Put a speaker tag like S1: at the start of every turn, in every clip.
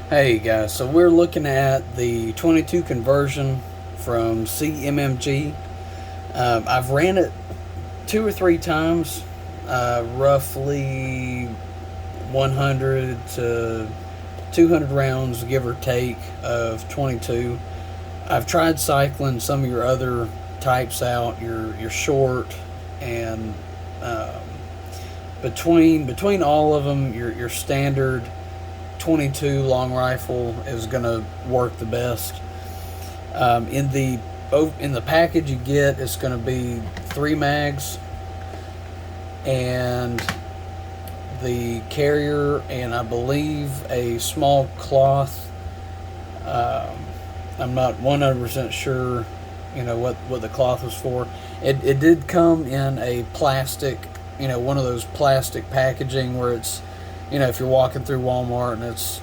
S1: Hey guys, so we're looking at the 22 conversion from CMMG. I've ran it two or three times, roughly 100 to 200 rounds, give or take, of 22. I've tried cycling some of your other types out, your short, and um, between all of them, your standard 22 long rifle is going to work the best. In the package you get, it's going to be 3 mags and the carrier, and I believe a small cloth. Um, I'm not 100% sure, what the cloth was for. It did come in a plastic, one of those plastic packaging where it's, if you're walking through Walmart and it's,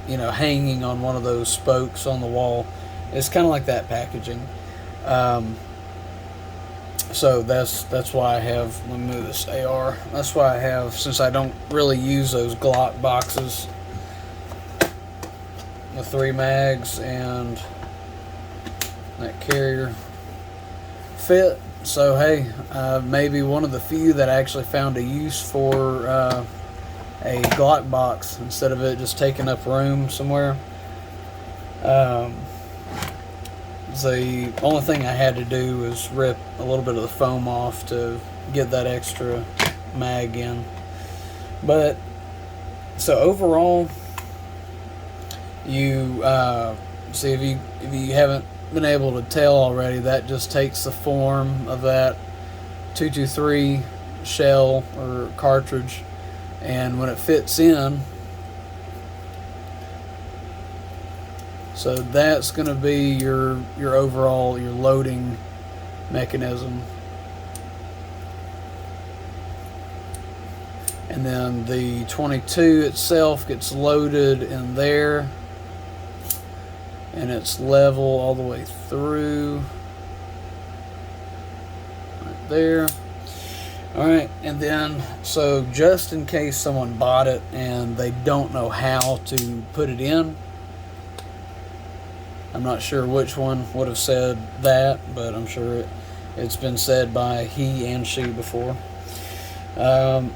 S1: hanging on one of those spokes on the wall, it's kind of like that packaging. Um, so that's why I have. Let me move this AR. That's why I have, since I don't really use those Glock boxes, the 3 mags and that carrier fit. So hey, maybe one of the few that actually found a use for a Glock box instead of it just taking up room somewhere. The only thing I had to do was rip a little bit of the foam off to get that extra mag in. But so overall, you see, if you haven't been able to tell already, that just takes the form of that 223 shell or cartridge, and when it fits in, so that's going to be your overall your loading mechanism. And then the 22 itself gets loaded in there, and it's level all the way through right there. All right, and then, so just in case someone bought it and they don't know how to put it in, I'm not sure which one would have said that, but I'm sure it's been said by he and she before. One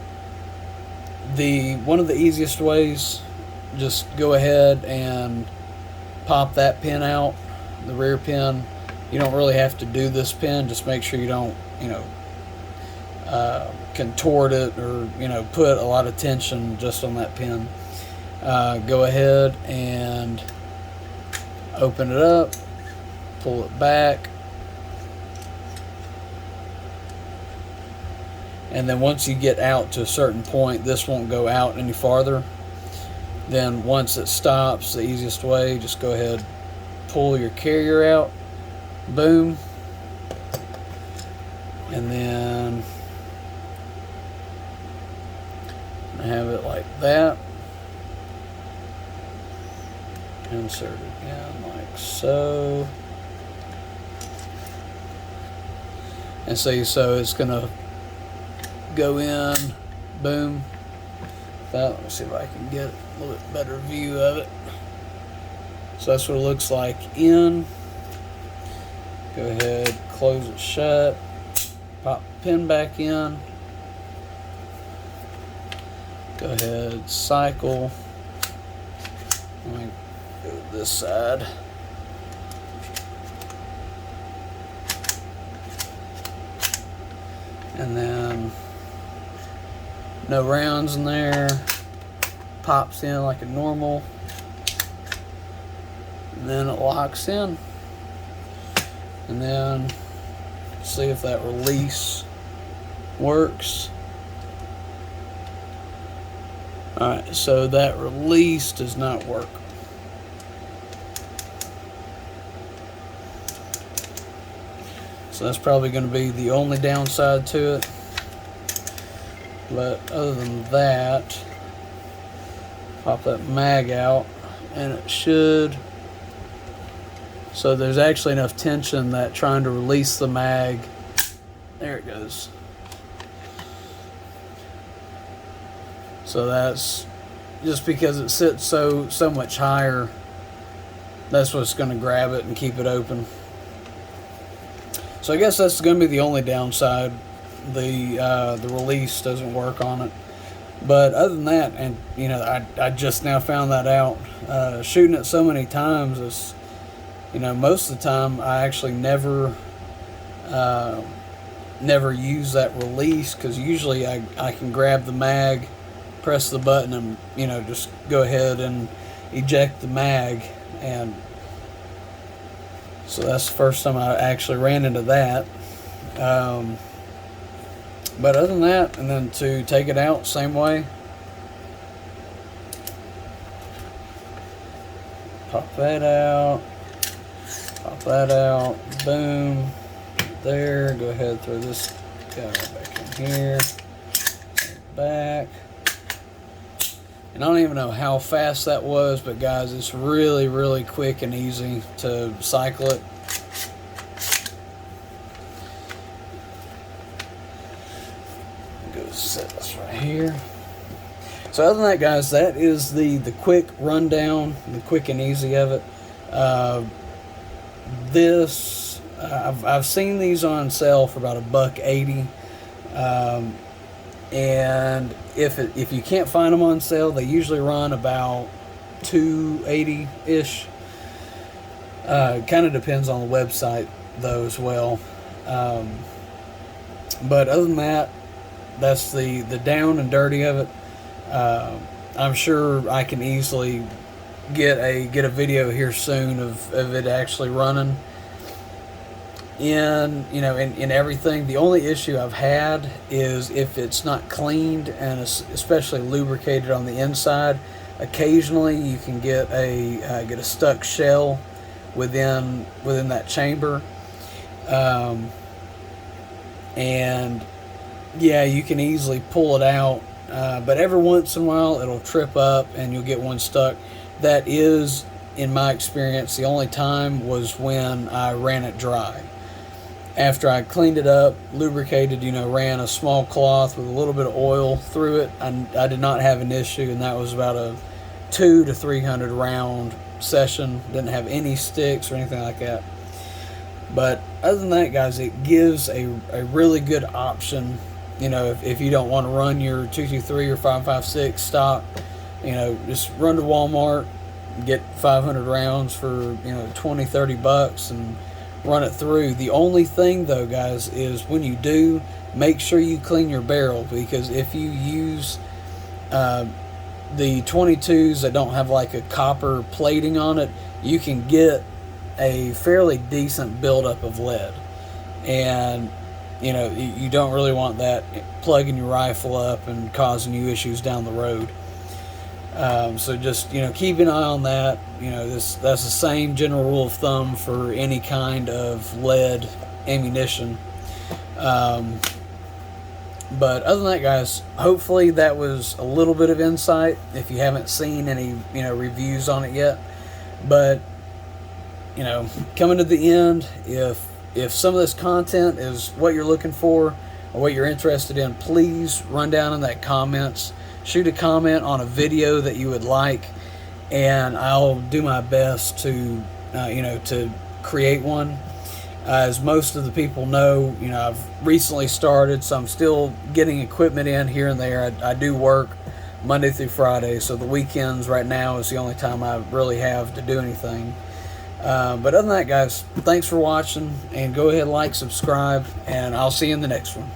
S1: of the easiest ways, just go ahead and pop that pin out, the rear pin. You don't really have to do this pin. Just make sure you don't, contort it or put a lot of tension just on that pin. Go ahead and open it up, pull it back, and then once you get out to a certain point, this won't go out any farther. Then once it stops, the easiest way, just go ahead, pull your carrier out, boom, and then have it like that. Insert it in like so. And so it's gonna go in, boom. Let me see if I can get a little bit better view of it. So that's what it looks like in. Go ahead, close it shut, pop the pin back in. Go ahead, cycle. Let me go to this side. And then no rounds in there. Pops in like a normal. And then it locks in. And then see if that release works. Alright, so that release does not work. So that's probably going to be the only downside to it. But other than that, pop that mag out and it should. So there's actually enough tension that trying to release the mag, there it goes. So that's just because it sits so much higher, that's what's going to grab it and keep it open. So I guess that's going to be the only downside. The release doesn't work on it. But other than that, and you know, I just now found that out. Shooting it so many times is, you know, most of the time I actually never use that release, because usually I can grab the mag, press the button, and you know, just go ahead and eject the mag. And so that's the first time I actually ran into that. But other than that, and then to take it out, same way. Pop that out. Pop that out. Boom. There. Go ahead and throw this guy back in here. Back. And I don't even know how fast that was, but guys, it's really, really quick and easy to cycle it. Go set this right here. So other than that, guys, that is the quick rundown, the quick and easy of it. I've seen these on sale for about $1.80. And if you can't find them on sale, they usually run about $2.80 ish. Kind of depends on the website though as well. But other than that, that's the down and dirty of it. I'm sure I can easily get a video here soon of it actually running. In everything. The only issue I've had is if it's not cleaned and especially lubricated on the inside. Occasionally you can get a stuck shell within that chamber, and yeah, you can easily pull it out, but every once in a while it'll trip up and you'll get one stuck. That is, in my experience, the only time was when I ran it dry. After I cleaned it up, lubricated, ran a small cloth with a little bit of oil through it, I did not have an issue, and that was about a 200 to 300 round session. Didn't have any sticks or anything like that. But other than that, guys, it gives a really good option. If you don't want to run your 223 or 5.56 stock, just run to Walmart, get 500 rounds for $20-30 and run it through. The only thing though, guys, is when you do, make sure you clean your barrel, because if you use the 22s that don't have like a copper plating on it, you can get a fairly decent buildup of lead, and you don't really want that plugging your rifle up and causing you issues down the road. So just keep an eye on that. That's the same general rule of thumb for any kind of lead ammunition. But other than that, guys, hopefully that was a little bit of insight if you haven't seen any reviews on it yet. But coming to the end, if some of this content is what you're looking for or what you're interested in, please run down in that comments. Shoot a comment on a video that you would like, and I'll do my best to to create one. As most of the people know, I've recently started, so I'm still getting equipment in here and there. I do work Monday through Friday, so the weekends right now is the only time I really have to do anything. But other than that, guys, thanks for watching, and go ahead, like, subscribe, and I'll see you in the next one.